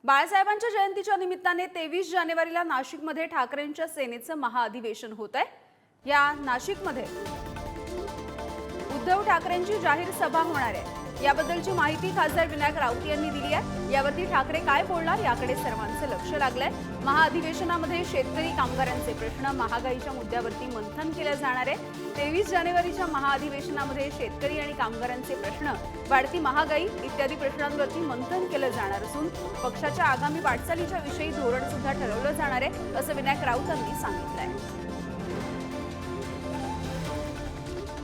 बाळासाहेबांच्या जयंतीच्या निमित्ताने 23 जानेवारीला नाशिकमध्ये ठाकरेंच्या सेनेचं महाअधिवेशन होत आहे। या नाशिकमध्ये उद्धव ठाकरेंची जाहीर सभा होणार आहे। याबद्दलची माहिती खासदार विनायक राऊत यांनी दिली आहे। यावरती ठाकरे काय बोलणार याकडे सर्वांचं लक्ष लागलंय। महाअधिवेशनामध्ये शेतकरी कामगारांचे प्रश्न, महागाईच्या मुद्द्यावरती मंथन केले जाणार आहे। 23 जानेवारीच्या महाअधिवेशनामध्ये शेतकरी आणि कामगारांचे प्रश्न, वाढती महागाई इत्यादी प्रश्नांवरती मंथन केलं जाणार असून पक्षाच्या आगामी वाटचालीच्या विषयी धोरण सुद्धा ठरवलं जाणार आहे, असं विनायक राऊत यांनी सांगितलंय।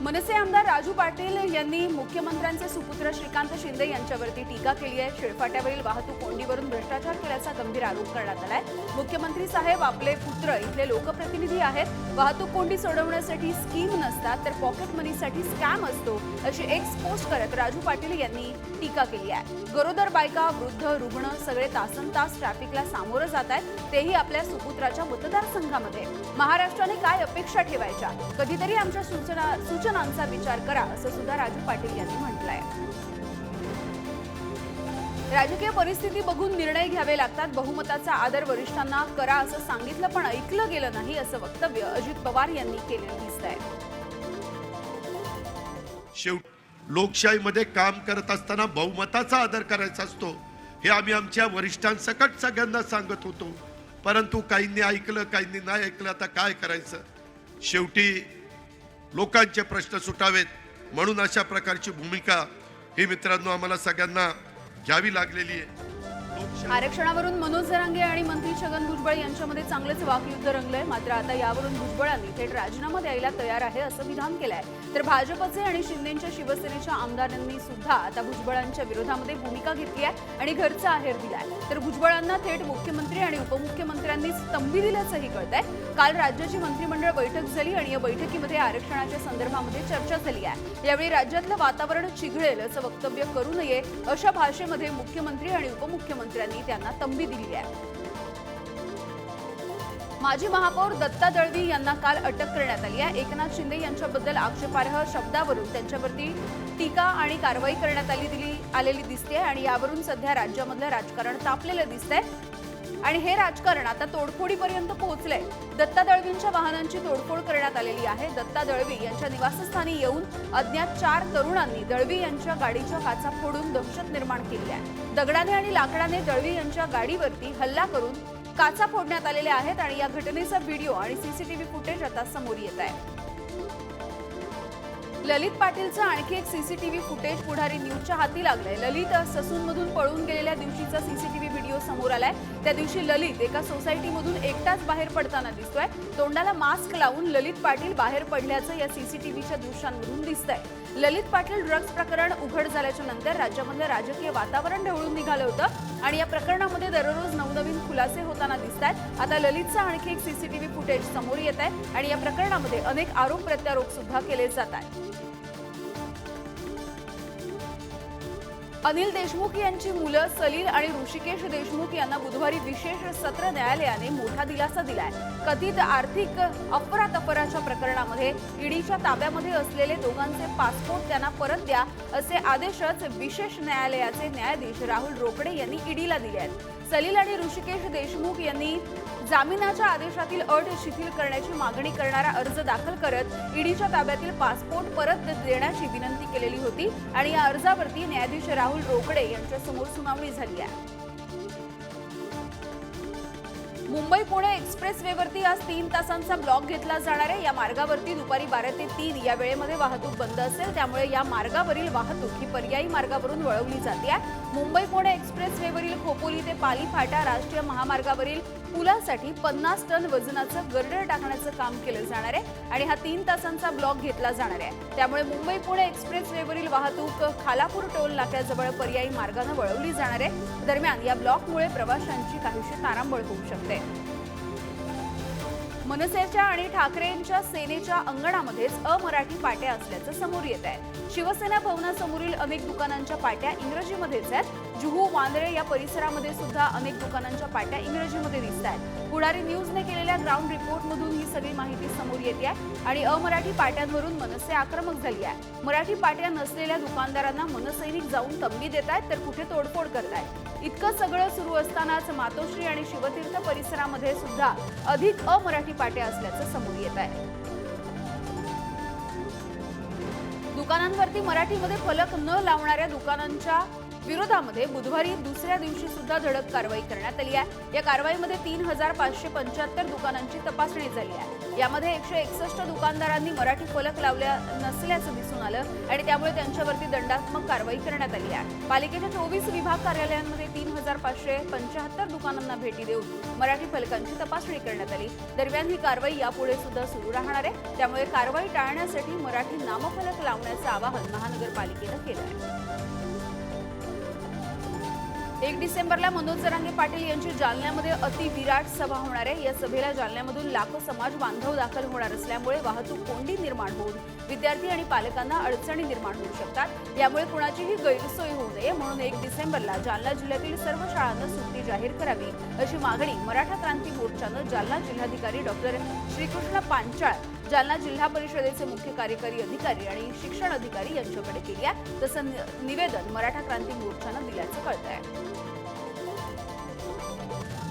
मनसे आमदार राजू पाटील यांनी मुख्यमंत्र्यांचे सुपुत्र श्रीकांत शिंदे यांच्यावरती टीका केली आहे। शिळफाट्यावरील वाहतूक कोंडीवरून भ्रष्टाचार केल्याचा गंभीर आरोप करण्यात आलाय। मुख्यमंत्री साहेब आपले पुत्र इथले लोकप्रतिनिधी आहेत। वाहतूक कोंडी सोडवण्यासाठी स्कीम नसतात तर पॉकेट मनीसाठी स्कॅम असतो, अशी एक्स पोस्ट करत राजू पाटील यांनी टीका केली आहे। गरोदर बायका, वृद्ध, रुग्ण सगळे तासनतास ट्रॅफिकला सामोरं जात आहेत, तेही आपल्या सुपुत्राच्या मतदारसंघामध्ये। महाराष्ट्राने काय अपेक्षा ठेवायच्या, कधीतरी आमच्या सूचनांचा विचार करा, असं सुद्धा राजू पाटील यांनी म्हटलंय। राजकीय परिस्थिती बघून निर्णय घ्यावे लागतात, बहुमताचा आदर वरिष्ठांना करा असं सांगितलं पण ऐकलं गेलं नाही, असं वक्तव्य अजित पवार यांनी केलेलं दिसतंय। लोकशाहीमध्ये काम करत असताना बहुमताचा आदर करायचा असतो, हे आम्ही आमच्या वरिष्ठांसकट सगळ्यांना सांगत होतो, परंतु काहींनी ऐकलं, काहींनी नाही ऐकलं। आता काय करायचं, शेवटी लोकांचे प्रश्न सुटावेत म्हणून अशा प्रकारची भूमिका ही मित्रांनो आम्हाला सगळ्यांना घ्यावी लागलेली आहे। आरक्षणावरून मनोज जरांगे आणि मंत्री छगन भुजबळ यांच्यामध्ये चांगलेच वाकयुद्ध रंगलंय। मात्र आता यावरून भुजबळांनी थेट राजीनामा द्यायला तयार आहे असं विधान केलंय। तर भाजपचे आणि शिंदेच्या शिवसेनेच्या आमदारांनी सुद्धा आता भुजबळांच्या विरोधामध्ये भूमिका घेतली आहे आणि घरचा आहेर दिलाय। तर भुजबळांना थेट मुख्यमंत्री आणि उपमुख्यमंत्र्यांनीच तंबी दिल्याचंही कळतंय। काल राज्याची मंत्रिमंडळ बैठक झाली आणि या बैठकीमध्ये आरक्षणाच्या संदर्भामध्ये चर्चा झाली आहे। यावेळी राज्यातलं वातावरण चिघळेल असं वक्तव्य करू नये अशा भाषेमध्ये मुख्यमंत्री आणि उपमुख्यमंत्र्यांनी त्यांना तंबी दिली आहे। माजी महापौर दत्ता दळवी यांना काल अटक करण्यात आली आहे। एकनाथ शिंदे यांच्याबद्दल आक्षेपार्ह शब्दावरून त्यांच्यावरती टीका आणि कारवाई करण्यात आलेली दिसते आणि यावरून सध्या राज्यामधलं राजकारण तापलेलं दिसतंय आणि हे राजकारण आता तोडफोडीपर्यंत पोहोचलंय। दत्ता दळवींच्या वाहनांची तोडफोड करण्यात आलेली आहे। दत्ता दळवी यांच्या निवासस्थानी येऊन अज्ञात 4 तरुणांनी दळवी यांच्या गाडीच्या काचा फोडून दहशत निर्माण केली आहे। दगडाने आणि लाकडाने दळवी यांच्या गाडीवरती हल्ला करून काचा फोडण्यात आलेल्या आहेत आणि या घटनेचा व्हिडिओ आणि सीसीटीव्ही फुटेज आता समोर येत आहे। ललित पाटीलचं आणखी एक सीसीटीव्ही फुटेज पुढारी न्यूजच्या हाती लागलंय। ललित ससूनमधून पळून गेलेल्या दिवशीचा सीसीटीव्ही व्हिडिओ समोर आलाय। त्या दिवशी ललित एका सोसायटीमधून एकटाच बाहेर पडताना दिसतोय। तोंडाला मास्क लावून ललित पाटील बाहेर पडल्याचं या सीसीटीव्हीच्या दृश्यांवरून दिसतंय। ललित पाटील ड्रग्ज प्रकरण उघड झाल्याच्या नंतर राज्यामधलं राजकीय वातावरण ढवळून निघालं होतं आणि या प्रकरणामध्ये दररोज नवनवीन खुलासे होताना दिसतात। आता ललितचं आणखी एक सीसीटीव्ही फुटेज समोर येत आहे आणि या प्रकरणामध्ये अनेक आरोप प्रत्यारोप सुद्धा केले जात आहेत। अनिल देशमुख यांची मुलं सलील आणि ऋषिकेश देशमुख यांना बुधवारी विशेष सत्र न्यायालयाने मोठा दिलासा दिलाय। कथित आर्थिक अफरातफराच्या प्रकरणामध्ये ईडीच्या ताब्यामध्ये असलेले दोघांचे पासपोर्ट त्यांना परत द्या असे आदेशच विशेष न्यायालयाचे न्यायाधीश राहुल रोकडे यांनी ईडीला दिले आहेत। सलील आणि ऋषिकेश देशमुख यांनी जामिनाच्या आदेशातील अट शिथिल करण्याची मागणी करणारा अर्ज दाखल करत ईडीच्या ताब्यातील पासपोर्ट परत देण्याची विनंती केलेली होती आणि या अर्जावरती न्यायाधीश राहुल रोकडे यांच्या समोर सुनावणी झाली आहे। मुंबई पुणे एक्सप्रेसवेवरती आज 3 तासांचा ब्लॉक घेतला जाणार आहे। या मार्गावरती दुपारी 12 ते 3 या वेळेमध्ये वाहतूक बंद असेल, त्यामुळे या मार्गावरील वाहतूक ही पर्यायी मार्गावरून वळवली जाते। मुंबई पुणे एक्सप्रेसवेवरील खोपोली ते पाली फाटा राष्ट्रीय महामार्गावरील पुलासाठी 50 टन वजनाचं गर्डर टाकण्याचं काम केलं जाणार आहे आणि हा 3 तासांचा ब्लॉक घेतला जाणार आहे। त्यामुळे मुंबई पुणे एक्सप्रेसवेवरील वाहतूक खालापूर टोल नाक्याजवळ पर्यायी मार्गाने वळवली जाणार आहे। दरम्यान या ब्लॉकमुळे प्रवाशांची काहीशी तारांबळ होऊ शकते। मनसेच्या आणि ठाकरेंच्या सेनेच्या अंगणामध्येच अमराठी पाट्या असल्याचं समोर येत आहे। शिवसेना भवनासमोरील अनेक दुकानांच्या पाट्या इंग्रजीमध्येच आहेत। जुहू, वांद्रे या परिसरामध्ये सुद्धा अनेक दुकानांच्या पाट्या इंग्रजीमध्ये दिसत आहेत। पुढारी न्यूजने केलेल्या ग्राउंड रिपोर्टमधून ही सगळी माहिती समोर येते आहे आणि अमराठी पाट्यांवरून मनसे आक्रमक झाली आहे। मराठी पाट्या नसलेल्या दुकानदारांना मनसैनिक जाऊन तंबी देत आहेत तर कुठे तोडफोड करत आहेत। इतकं सगळं सुरू असतानाच मातोश्री आणि शिवतीर्थ परिसरामध्ये सुद्धा अधिक अमराठी पाट्या असल्याचं समोर येत आहे. दुकानांवरती मराठीमध्ये फलक न लावणाऱ्या दुकानांच्या विरोधामध्ये बुधवारी दुसऱ्या दिवशी सुद्धा धडक कारवाई करण्यात आली आहे. या कारवाईमध्ये 3,575 दुकानांची तपासणी झाली आहे. यामध्ये 161 दुकानदारांनी मराठी फलक लावल्या नसल्याचं दिसून आलं आणि त्यामुळे त्यांच्यावरती दंडात्मक कारवाई करण्यात आली आहे. पालिकेच्या 24 विभाग कार्यालयांमध्ये 3,575 दुकानांना भेटी देऊन मराठी फलकांची तपासणी करण्यात आली. दरम्यान ही कारवाई यापुढे सुद्धा सुरू राहणार आहे. त्यामुळे कारवाई टाळण्यासाठी मराठी नामफलक लावण्याचं आवाहन महानगरपालिकेनं केलं आहे. 1 डिसेंबरला मनोज जरांगे पाटील यांची जालन्यामध्ये अतिविराट सभा होणार आहे. या सभेला जालन्यामधून लाखो समाज बांधव दाखल होणार असल्यामुळे वाहतूक कोंडी निर्माण होऊन विद्यार्थी आणि पालकांना अडचणी निर्माण होऊ शकतात. यामुळे कुणाचीही गैरसोय होऊ नये म्हणून 1 डिसेंबरला जालना जिल्ह्यातील सर्व शाळांना सुट्टी जाहीर करावी अशी मागणी मराठा क्रांती मोर्चानं जालना जिल्हाधिकारी डॉक्टर श्रीकृष्ण पांचाळ, जालना जिल्हा परिषदेचे मुख्य कार्यकारी अधिकारी आणि शिक्षण अधिकारी यांच्याकडे केली आहे. तसं निवेदन मराठा क्रांती मोर्चानं दिल्याचं कळत आहे.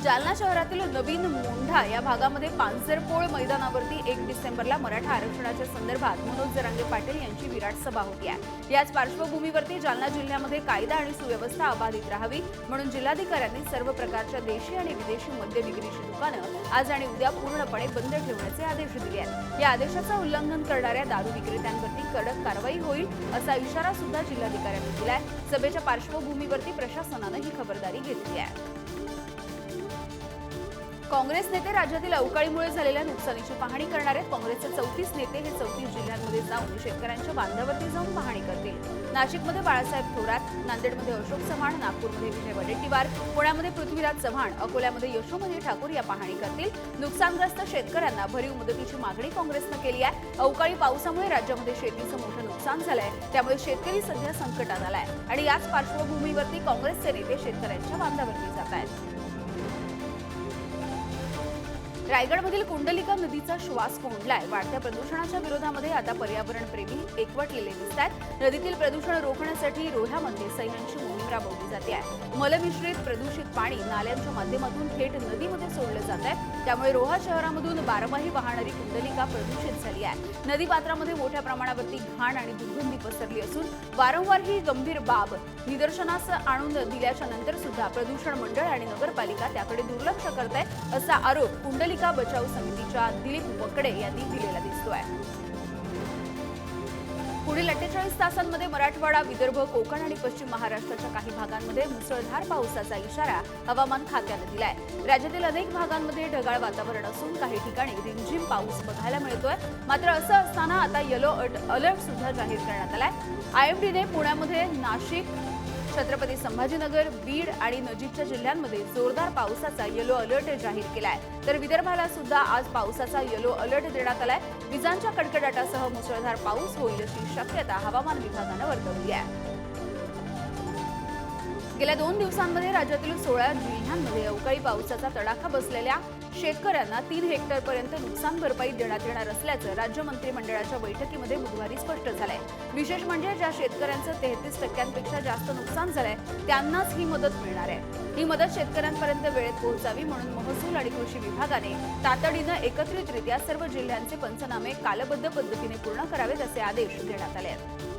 जालना शहरातील नवीन मोंढा या भागामध्ये पांजरपोळ मैदानावरती 1 डिसेंबरला मराठा आरक्षणाच्या संदर्भात मनोज जरांगे पाटील यांची विराट सभा होती आहे. याच पार्श्वभूमीवरती जालना जिल्ह्यामध्ये कायदा आणि सुव्यवस्था अबाधित राहावी म्हणून जिल्हाधिकाऱ्यांनी सर्व प्रकारच्या देशी आणि विदेशी मद्य विक्रीची दुकानं आज आणि उद्या पूर्णपणे बंद ठेवण्याचे आदेश दिले आहेत. या आदेशाचं उल्लंघन करणाऱ्या दारू विक्रेत्यांवरती कडक कारवाई होईल असा इशारा सुद्धा जिल्हाधिकाऱ्यांनी दिलाय. सभेच्या पार्श्वभूमीवरती प्रशासनानं ही खबरदारी घेतली आहे. काँग्रेस नेते राज्यातील अवकाळीमुळे झालेल्या नुकसानीची पाहणी करणार आहेत. काँग्रेसचे 34 नेते हे 34 जिल्ह्यांमध्ये जाऊन शेतकऱ्यांच्या बांधावरती जाऊन पाहणी करतील. नाशिकमध्ये बाळासाहेब थोरात, नांदेडमध्ये अशोक चव्हाण, नागपूरमध्ये विजय वडेट्टीवार, पुण्यामध्ये पृथ्वीराज चव्हाण, अकोल्यामध्ये यशोमती ठाकूर या पाहणी करतील. नुकसानग्रस्त शेतकऱ्यांना भरीव मदतीची मागणी काँग्रेसनं केली आहे. अवकाळी पावसामुळे राज्यामध्ये शेतीचं मोठं नुकसान झालंय. त्यामुळे शेतकरी सध्या संकटात आलाय आणि याच पार्श्वभूमीवरती काँग्रेसचे नेते शेतकऱ्यांच्या बांधावरती जात आहेत. रायगडमधील कुंडलिका नदीचा श्वास कोंडलाय. वाढत्या प्रदूषणाच्या विरोधामध्ये आता पर्यावरण प्रेमी एकवटलेले दिसतात. नदीतील प्रदूषण रोखण्यासाठी रोह्यामध्ये सैन्यांची मोहीम राबवली जाते आहे. मलमिश्रित प्रदूषित पाणी नाल्यांच्या माध्यमातून थेट नदीमध्ये सोडलं जात आहे. त्यामुळे रोहा शहरामधून बारमाही वाहणारी कुंडलिका प्रदूषित झाली आहे. नदीपात्रामध्ये मोठ्या प्रमाणावरती घाण आणि दुर्गंधी पसरली असून वारंवार ही गंभीर बाब निदर्शनास आणून दिल्याच्या नंतर सुद्धा प्रदूषण मंडळ आणि नगरपालिका त्याकडे दुर्लक्ष करत आहे असा आरोप कुंडलिका बचाव समितीच्या दिलीप वकडे यांनी दिलेला दिसतोय. पुढील 48 तासांमध्ये मराठवाडा, विदर्भ, कोकण आणि पश्चिम महाराष्ट्राच्या काही भागांमध्ये मुसळधार पावसाचा इशारा हवामान खात्याने दिलाय. राज्यातील अनेक भागांमध्ये ढगाळ वातावरण असून काही ठिकाणी रिमझिम पाऊस बघायला मिळतोय. मात्र असं असताना आता येलो अलर्ट सुद्धा जाहीर करण्यात आलाय. आयएमडीने पुण्यामध्ये नाशिक, छत्रपती संभाजीनगर, बीड आणि नजीकच्या जिल्ह्यांमध्ये जोरदार पावसाचा येलो अलर्ट जाहीर केलाय. तर विदर्भाला सुद्धा आज पावसाचा येलो अलर्ट देण्यात आलाय. विजांच्या कडकडाटासह मुसळधार पाऊस होईल अशी शक्यता हवामान विभागानं वर्तवली आहे. गेल्या 2 दिवसांमध्ये राज्यातील 16 जिल्ह्यांमध्ये अवकाळी पावसाचा तडाखा बसलेल्या शेतकऱ्यांना 3 हेक्टरपर्यंत नुकसान भरपाई देण्यात येणार असल्याचं राज्य मंत्रिमंडळाच्या बैठकीमध्ये बुधवारी स्पष्ट झालंय. विशेष म्हणजे ज्या शेतकऱ्यांचं 33% जास्त नुकसान झालंय त्यांनाच ही मदत मिळणार आहे. ही मदत शेतकऱ्यांपर्यंत वेळेत पोहोचावी म्हणून महसूल आणि कृषी विभागाने तातडीनं एकत्रितरित्या सर्व जिल्ह्यांचे पंचनामे कालबद्ध पद्धतीने पूर्ण करावेत असे आदेश देण्यात आले आहेत.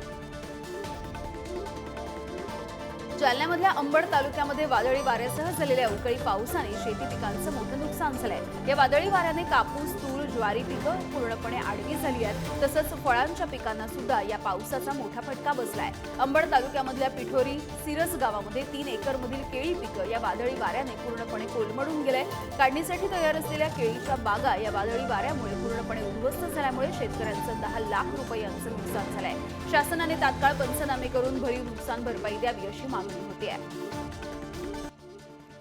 जालन्यामधल्या अंबड तालुक्यामध्ये वादळी वाऱ्यासह झालेल्या अवकाळी पावसाने शेती पिकांचं मोठं नुकसान झालंय. या वादळी वाऱ्याने कापूस, तूर, ज्वारी पिकं पूर्णपणे आडवी झाली आहेत. तसंच फळांच्या पिकांना सुद्धा या पावसाचा मोठा फटका बसलाय. अंबड तालुक्यामधल्या पिठोरी, सिरस गावामध्ये 3 एकरमधील केळी पिकं या वादळी वाऱ्याने पूर्णपणे कोलमडून गेलंय. काढणीसाठी तयार असलेल्या केळीच्या बागा या वादळी वाऱ्यामुळे पूर्णपणे उद्ध्वस्त झाल्यामुळे शेतकऱ्यांचं 10 लाख रुपयांचं नुकसान झालंय. शासनाने तात्काळ पंचनामे करून भरीव नुकसान भरपाई द्यावी अशी मागणी होती आहे.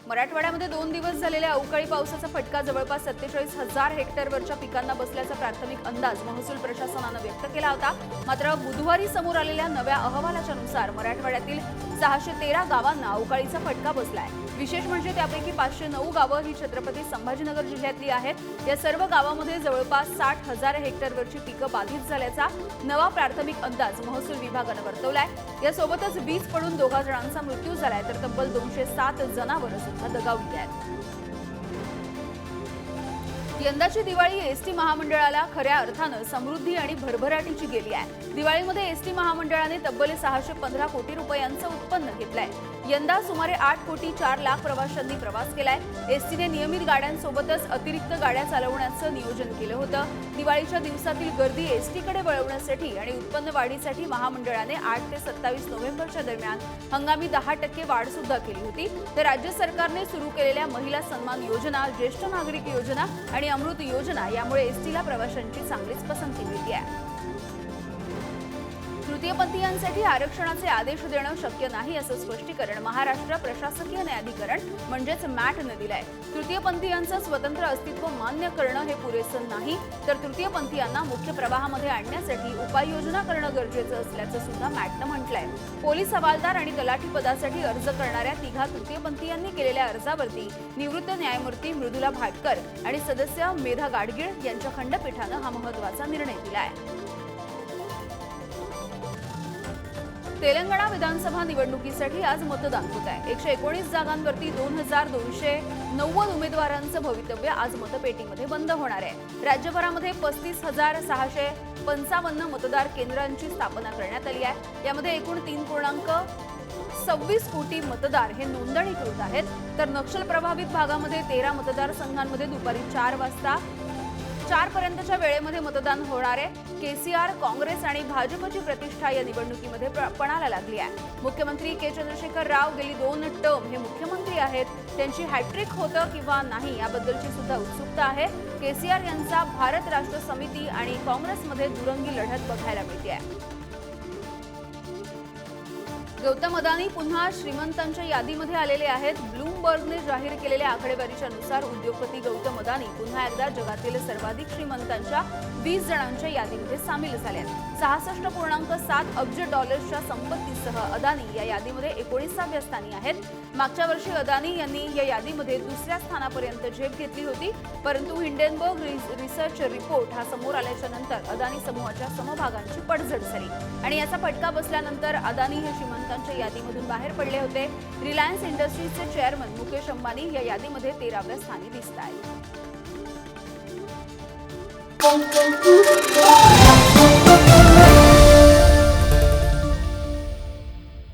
मराठवाड्यामध्ये 2 दिवस झालेल्या अवकाळी पावसाचा फटका जवळपास 47,000 हेक्टरवरच्या पिकांना बसल्याचा प्राथमिक अंदाज महसूल प्रशासनानं व्यक्त केला होता. मात्र बुधवारी समोर आलेल्या नव्या अहवालाच्या नुसार मराठवाड्यातील 613 गावांना अवकाळीचा फटका बसलाय। विशेष म्हणजे त्यापैकी 509 गावं ही छत्रपती संभाजीनगर जिल्ह्यातली आहेत। या सर्व गावांमध्ये जवळपास 60,000 हेक्टरवरची पिकं बाधित झाल्याचा नवा प्राथमिक अंदाज महसूल विभागानं वर्तवलाय। यासोबतच वीज पडून 2 जणांचा मृत्यू झालाय तर तब्बल 207 जनावरं सुद्धा दगावली आहेत। यंदाची दिवाळी एसटी महामंडळाला खऱ्या अर्थानं समृद्धी आणि भरभराटीची गेली आहे। दिवाळीमध्ये एसटी महामंडळाने तब्बल 615 कोटी रुपयांचं उत्पन्न घेतलंय। यंदा सुमारे 8 कोटी 4 लाख प्रवाशांनी प्रवास केलाय। एसटीने नियमित गाड्यांसोबतच अतिरिक्त गाड्या चालवण्याचं नियोजन केलं होतं। दिवाळीच्या दिवसातील गर्दी एसटीकडे वळवण्यासाठी आणि उत्पन्न वाढीसाठी महामंडळाने 8 ते 27 नोव्हेंबरच्या दरम्यान हंगामी 10% वाढ सुद्धा केली होती। तर राज्य सरकारने सुरू केलेल्या महिला सन्मान योजना, ज्येष्ठ नागरिक योजना आणि अमृत योजना यामुळे एसटीला प्रवाशांची चांगलीच पसंती मिळते आहे। तृतीयपंथीयांसाठी आरक्षणाचे आदेश देणं शक्य नाही असं स्पष्टीकरण महाराष्ट्र प्रशासकीय न्यायाधिकरण म्हणजेच मॅटने दिलंय। तृतीयपंथीयांचं स्वतंत्र अस्तित्व मान्य करणं हे पुरेसं नाही तर तृतीयपंथीयांना मुख्य प्रवाहामध्ये आणण्यासाठी उपाययोजना करणं गरजेचं असल्याचं सुद्धा मॅटनं म्हटलंय। पोलीस हवालदार आणि तलाठी पदासाठी अर्ज करणाऱ्या 3 तृतीयपंथीयांनी केलेल्या अर्जावरती निवृत्त न्यायमूर्ती मृदुला भाटकर आणि सदस्य मेधा गाडगीळ यांच्या खंडपीठानं हा महत्त्वाचा निर्णय दिलाय। तेलंगणा विधानसभा निवडणुकीसाठी आज मतदान होत आहे। 119 जागांवरती 2290 उमेदवारांचं भवितव्य आज मतपेटीमध्ये बंद होणार आहे। राज्यभरामध्ये 35,655 मतदार केंद्रांची स्थापना करण्यात आली आहे। यामध्ये एकूण 3.26 कोटी मतदार हे नोंदणीकृत आहेत तर नक्षल प्रभावित भागामध्ये 13 मतदारसंघांमध्ये दुपारी 4 पर्यंतच्या वेळेमध्ये मतदान होणार आहे। केसीआर, काँग्रेस आणि भाजपची प्रतिष्ठा या निवडणुकीमध्ये पणाला लागली आहे। मुख्यमंत्री के चंद्रशेखर राव गेली 2 टर्म हे मुख्यमंत्री आहेत। त्यांची हॅट्रिक होतं किंवा नाही याबद्दलची सुद्धा उत्सुकता आहे। केसीआर यांचा भारत राष्ट्र समिती आणि काँग्रेसमध्ये दुरंगी लढत बघायला मिळते। गौतम अदानी पुन्हा श्रीमंतांच्या यादीमध्ये आलेले आहेत। ब्लूमबर्गने जाहीर केलेल्या आकडेवारीच्या नुसार उद्योगपती गौतम अदानी पुन्हा एकदा जगातील सर्वाधिक श्रीमंतांच्या 20 जणांच्या यादीमध्ये सामील झाले आहेत। 66.7 अब्ज डॉलर्सच्या संपत्तीसह अदानी या यादीमध्ये 19व्या स्थानी आहेत। मागच्या वर्षी अदानी यांनी या यादीमध्ये 2ऱ्या स्थानापर्यंत झेप घेतली होती, परंतु हिंडेनबर्ग रिसर्च रिपोर्ट हा समोर आल्याच्या नंतर अदानी समूहाच्या समभागांची पडझड झाली आणि याचा फटका बसल्यानंतर अदानी हे श्रीमंतांच्या यादीमधून बाहेर पडले होते। रिलायन्स इंडस्ट्रीजचे चेअरमन मुकेश अंबानी या यादीमध्ये 13व्या स्थानी दिसत आहेत।